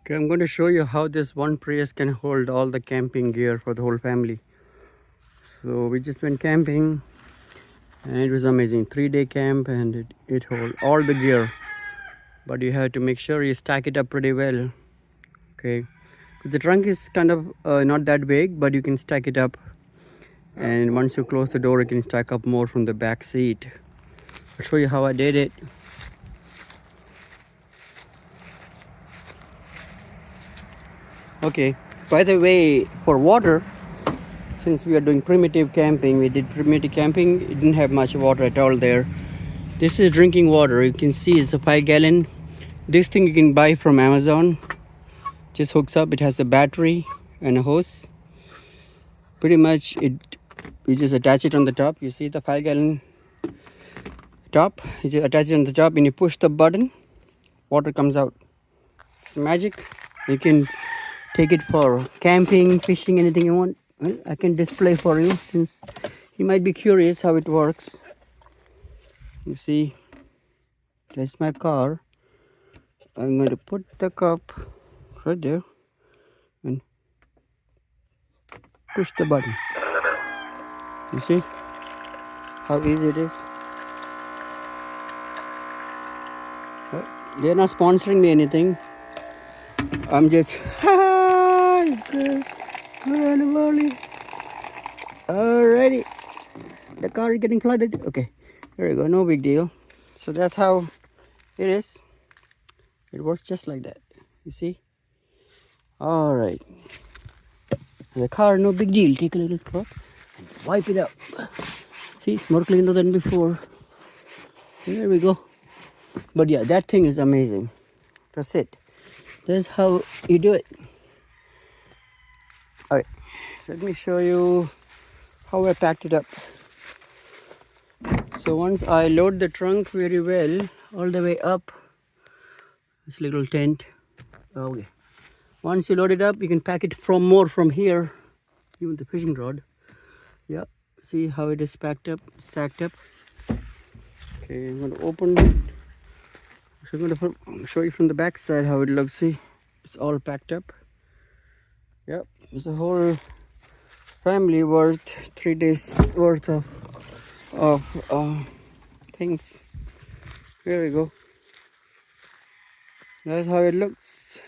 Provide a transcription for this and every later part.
Okay, I'm going to show you how this one Prius can hold all the camping gear for the whole family. So we just went camping and it was amazing. 3-day camp and it hold all the gear. But you have to make sure you stack it up pretty well. Okay. The trunk is kind of not that big, but you can stack it up. And once you close the door, you can stack up more from the back seat. I'll show you how I did it. Okay, by the way, for water, since we are doing primitive camping, we did primitive camping, it didn't have much water at all there. This is drinking water. You can see it's a 5-gallon. This thing you can buy from Amazon. Just hooks up. It has a battery and a hose. Pretty much you just attach it on the top. You see the 5-gallon top. You just attach it on the top and you push the button, water comes out. It's magic. You can take it for camping, fishing, anything you want. Well, I can display for you since you might be curious how it works. You see, that's my car. I'm going to put the cup right there and push the button. You see how easy it is? Well, they're not sponsoring me anything. I'm just alrighty. The car is getting flooded. Okay, there we go. No big deal. So that's how it is. It works just like that. You see? All right. The car, no big deal. Take a little cloth and wipe it up. See, it's more cleaner than before. There we go. But yeah, that thing is amazing. That's it. That's how you do it. All right. Let me show you how I packed it up. So once I load the trunk very well, all the way up, this little tent. Okay. Once you load it up, you can pack it from here, even the fishing rod. Yeah. See how it is packed up, stacked up. Okay, I'm going to open it. So I'm going to show you from the back side how it looks. See, it's all packed up. Yep, it's a whole family worth 3 days worth of things. Here we go. That's how it looks.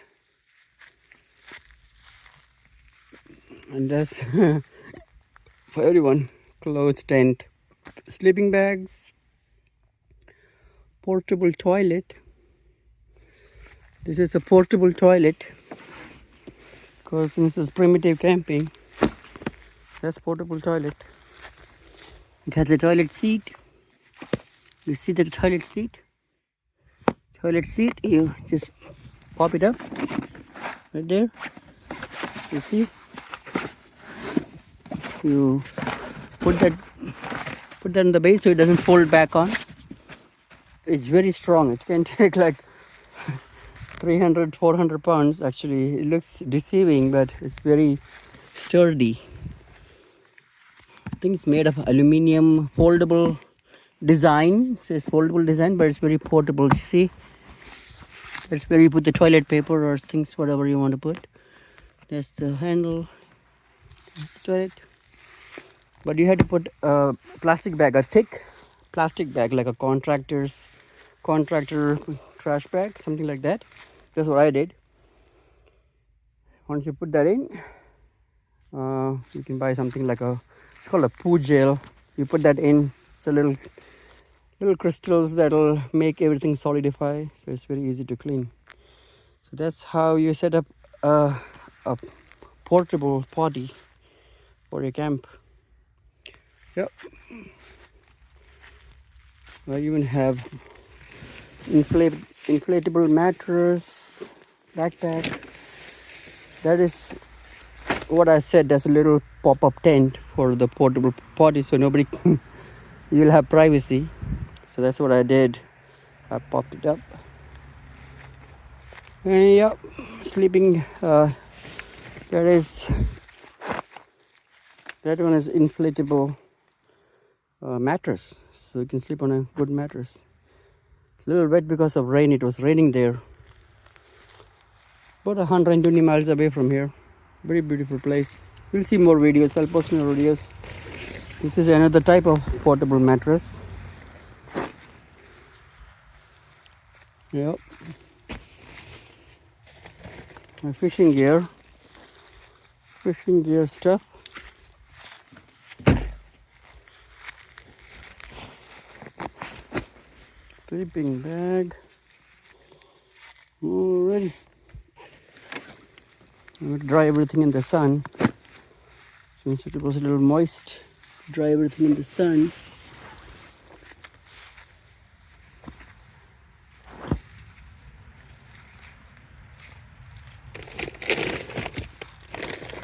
And that's for everyone. Clothes, tent, sleeping bags, portable toilet. This is a portable toilet because this is primitive camping. That's portable toilet. It has a toilet seat. You see the toilet seat? Toilet seat, you just pop it up right there. You see? You put that on the base so it doesn't fold back on. It's very strong. It can take like 300-400 pounds. Actually, it looks deceiving, but it's very sturdy. I think it's made of aluminum, foldable design. It says foldable design, but it's very portable. You see, that's where you put the toilet paper or things, whatever you want to put. That's the handle. That's the toilet. But you have to put a plastic bag, a thick plastic bag, like a contractor trash bag, something like that. That's what I did. Once you put that in, you can buy something like it's called a poo gel. You put that in. It's a little crystals that'll make everything solidify. So it's very easy to clean. So that's how you set up a portable potty for your camp. Yep. I even have inflatable mattress, backpack. That is what I said. That's a little pop-up tent for the portable potty, so nobody you'll have privacy. So that's what I did. I popped it up. And yeah, sleeping. That one is inflatable mattress, so you can sleep on a good mattress. It's a little wet because of rain. It was raining there. about 120 miles away from here. Very beautiful place. You'll see more videos. I'll post more videos. This is another type of portable mattress. Yep. My fishing gear stuff. Sleeping bag. Alrighty. I'm going to dry everything in the sun. Since it was a little moist, dry everything in the sun.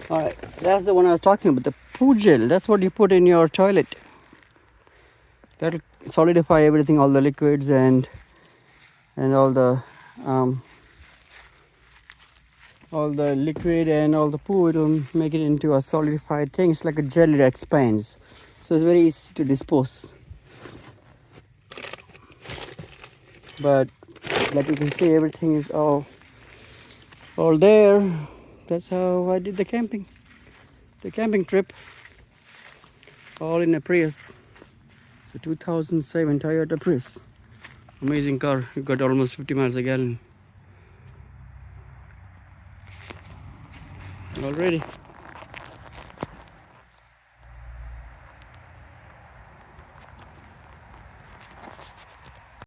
Alright, that's the one I was talking about, the poo gel. That's what you put in your toilet. That'll solidify everything, all the liquids and all the liquid and all the poo. It'll make it into a solidified thing. It's like a gel that expands, so it's very easy to dispose. But like you can see, everything is all there. That's how I did the camping trip, all in a Prius. It's a 2007 Toyota Prius. Amazing car. You got almost 50 miles a gallon already.